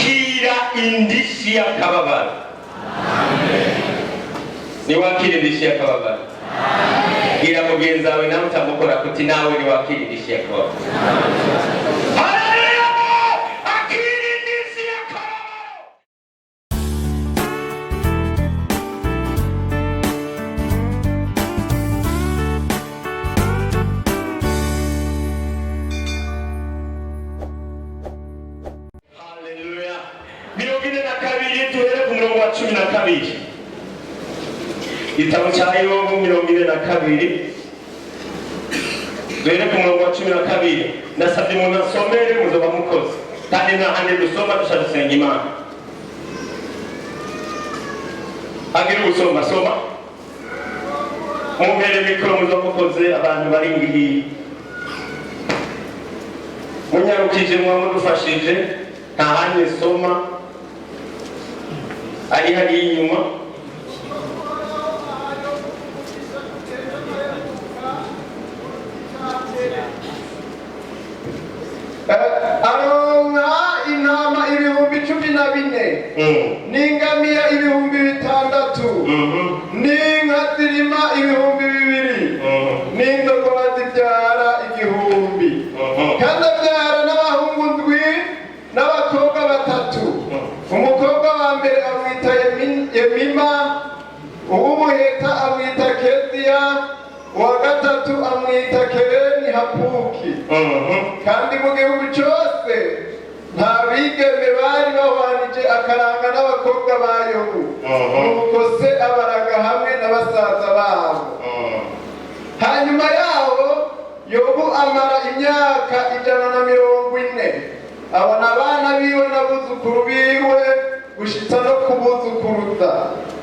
akira indishi y'akababaro. Niwakira indishi y'akababaro. Gira mugenzi wawe nawe utamukora kuti nawe niwakira indishi y'akababaro. Igitabo cya Yobu 42 duhere ku murongo wa 12. Ndasabye umuntu asomere muzoba mukoze kandi n'ahandi dusoma dusenga Imana. Agira gusoma soma mumpere mikoro muzoba mukoze abantu bari ngiyi munyarukije mwamudufashije nta handi soma ari hari inyuma. Aronka intama 14,000 n'ingamiya 6,000 n'inka zirima 2,000 n'indogoba zibyara 1,000 kandi abyara n'abahungu 7 n'abakobwa 3. Umukobwa wa mbere amwita Yemima, uw'umuheta amwita Keziya, uwa gatatu amwita Kereni Hapuki. Kandi mu gihugu cyose nta bigeme bari bahwanije akaranga n'abakobwa ba Yobu. Nuko se abaraga hamwe n'abasaza babo. Hanyuma yaho Yobu amara imyaka 140 abona abana biwe n'abuzukuru biwe gushitsa no kubuzukuruza.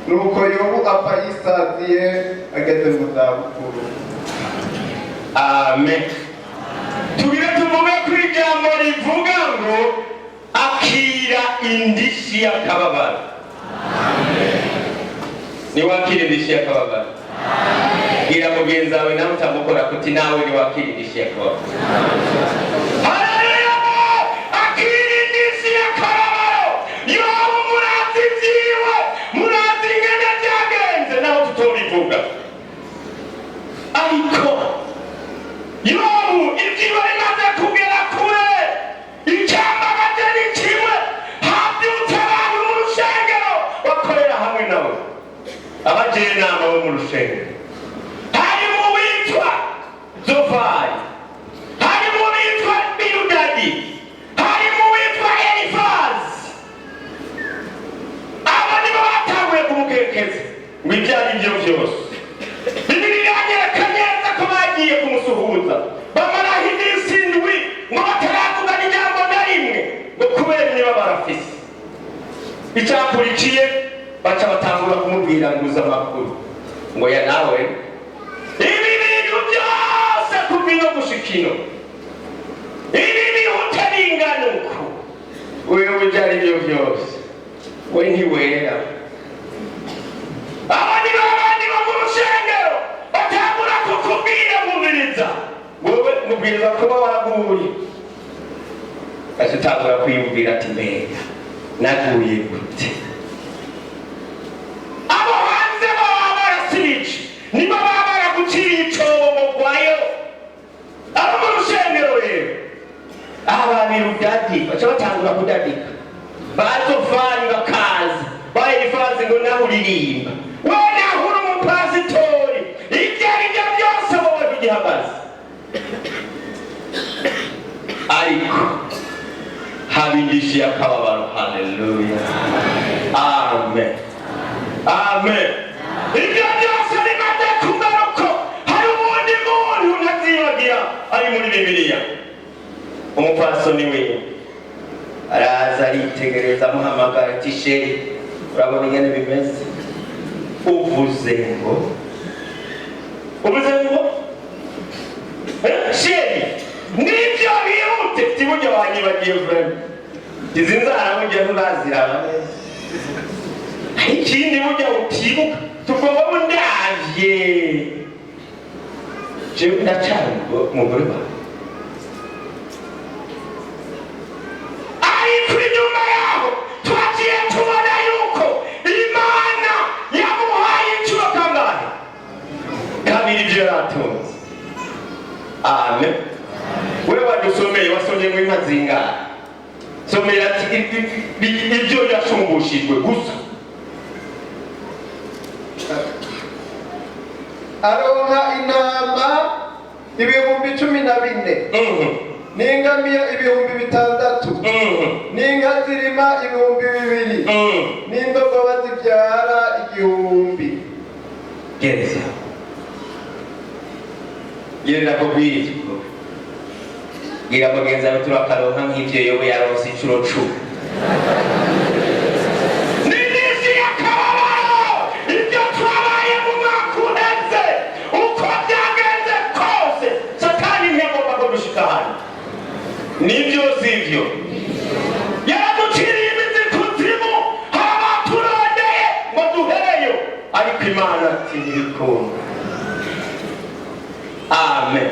Nuko Yobu apfa yisaziye ageze mu zabukuru. Amen. Tugire tuvuge kuri jambo rivuga ngo akira indishi y'akababaro. Niwakira indishi y'akababaro. Gira mugenzi wawe nawe utamukora kuti nawe niwakira indishi y'akababaro. Yobu ibyiwe bimaze kugera kure, icyambabaje ni kimwe, habyutse abantu mu rushengero bakorera hamwe nawe, abajenama bo mu rushengero. Harimo uwitwa Zofari, harimo uwitwa Bildadi, harimo uwitwa Elifazi. Aba nibo batanguye kumukekeza ngo ibyo ari byo byose. Bibiliya yerekana neza ko bagiye kumusuhuza, bamaraho iminsi 7 ngo bataravuga n'ijambo na rimwe ngo kubera niba barafise. Icyakurikiye baca batangura kumubwira nguza amakuru ngo ya nawe ibi bintu byose kubino gushikino ibi bihuta n'inganuko wewe byari byo byose we ntiwera. Abandi bo mu rushengero batangura kukubwira Umviriza, wowe mubwiriza kuba waraguye. Azitangura kwiyumvira ati mbega naguye gute? Abo hanze baba barasirije niba baba baraguciye icobo mugwayo. Abo mu rushengero rero ababiri udadika baca batangura kudadika, bazovani bakaza bayirifazi ngo naho uririmba wena huri umupasitori ibyo ari byo byose wowe kugihagaze. Ariko haba indishi y'akababaro. Haleluya, amen, amen. Ibyo byose bimaze kugaruka, hari ubundi muntu ntazibagira ari muri Bibiliya. Umupasoni we araza aritegereza amuhamagara ati sheri urabona ingene bimeze? Uvuze ngo sheri nibyo bihute tiburyo wanyibagiye vrema izi nzara burya ntuzaziraba neza. Ikindi burya utibuka tugomba mundavye jewe ndacari umugore wawe. Ariko inyuma yaho dusomera ati ibyo yashumbushijwe gusa. aronka intama 14,000 n'ingamiya 6,000 n'inka zirima 2,000 n'indogoba zibyara 1,000. Gereza gerera ko bwije gira mugenzi wawe turakaronka nk'ivyo yobo yaronse incuro 10. N'indisi y'akababaro ibyo twabaye mu mwaka uheze uko byagenze kose satani ntiyagomba ko dushika hano. Nibyo sivyo yaraduciriye imizi kuzimu haba turondeye ngo duhereyo ariko Imana ntibikunda. Amen.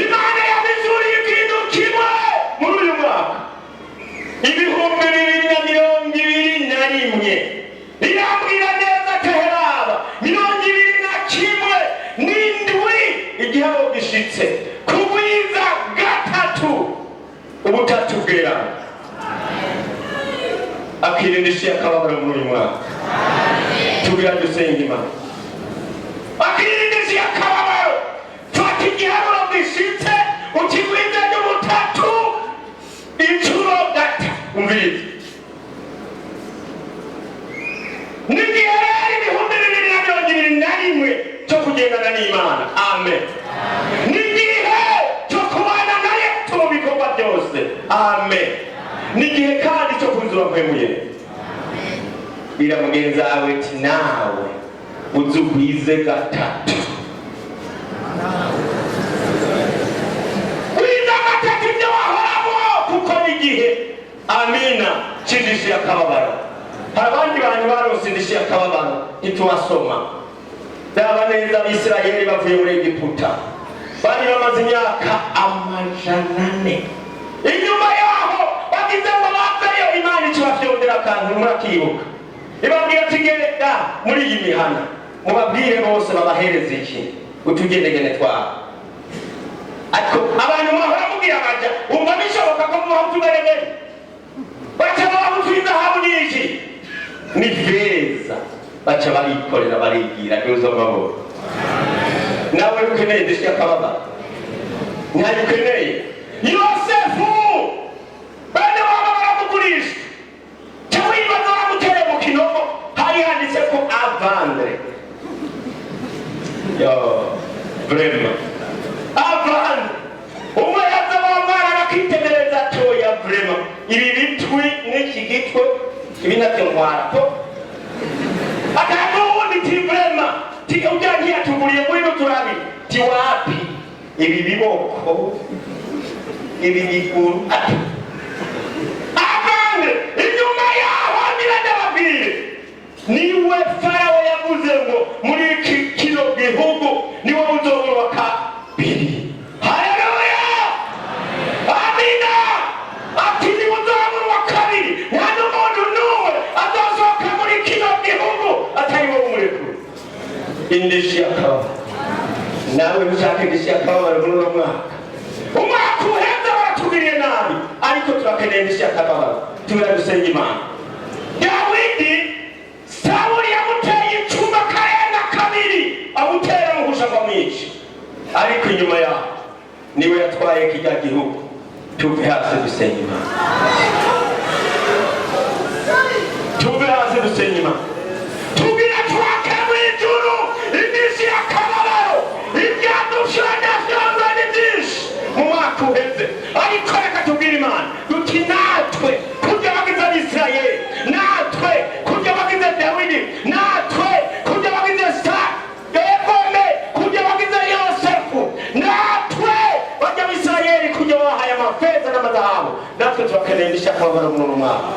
Imana yabihishuye ikintu kimwe muri uyu mwaka 2021 irambwira neza kaheraba 2021 n'indwi igihabo gishitse kubwiza gatatu ubutatu bwera akira indishi y'akababaro muri uyu mwaka. Tugira dusenga Imana akira indishi y'akababaro fata igiharuro gishitse ukigwiza n'ubutatu incuro gatatu. Umviriza n'igihe rero 2021 cyo kugendana n'Imana. Amen. N'igihe cyo kubana naye mu bikorwa byose. Amen. N'igihe kandi cyo kuzura kwemuye. Bira mugenzi wawe ati nawe uzugwize gatatu. Amina cindishi y'akababaro. Abandi bantu baronse indishi y'akababaro ntitubasoma. Daba neza Abisirayeli bavuye muri Egiputa bari bamaze imyaka 400. Inyuma yaho bagize ngo baveyo Imana ikibafyondera akantu murakibuka. Ibabwira ati genda muri iyi mihana mubabwire bose babahereze iki utugendegene twabo. Ariko abantu bahora mubwira baja umva bishoboka ko mubahutubereye baca babahutuza habu n'iki ni feza baca barikorera barigira byuzo maboro. Nawe ukeneye indishi y'akababaro ntayo ukeneye. Yosefu bane baba baramugurisha cyangwa ibibazo bamutere mu kinogo hari handitse ko avandre. Yo vrema avandre umwe yaza bamara bakitegereza toya vrema ibi bitwi n'iki gitwe ibi navyo ntwara ko akagundi ti vrema ti ujyangiye atuguriye muri n'uturabi ti wapi ibi biboko ibi bikuru avandre inyuma yaho ndababwire niwe Farawo yavuze ngo muri kino gihugu niwe uzobura kabiri. Haleluya. Amina. Ati niwe uzobura kabiri nta n'umuntu n'umwe azosohoka muri kino gihugu atari wowe umurekuru. Indishi y'akababaro nawe ushaka indishi y'akababaro muri uno mwaka. Umwaka uheze baratugiriye nabi ariko turakeneye indishi y'akababaro. Turagusenga Imana. Dawidi Sawuli yamuteye icyuma karenga kabiri amutera muhusha ngo amwice ariko inyuma yaho niwe yatwaye kijya gihugu. Tuve hasi dusenga Imana. Tuve hasi dusenga Imana. Tugira twake hejuru indishi y'akababaro ibyadushanya byose ni byinshi mu mwaka uheze ariko reka tubwire Imana duti natwe kujya bagize Abisirayeli natwe kujya bagize Dawidi natwe kujya bagize Sawuli kujya bagize Yosefu natwe bajya Abisirayeli kujya bahaye amafeza n'amazahabu natwe tubakeneye indishi y'akababaro muri uno mwaka.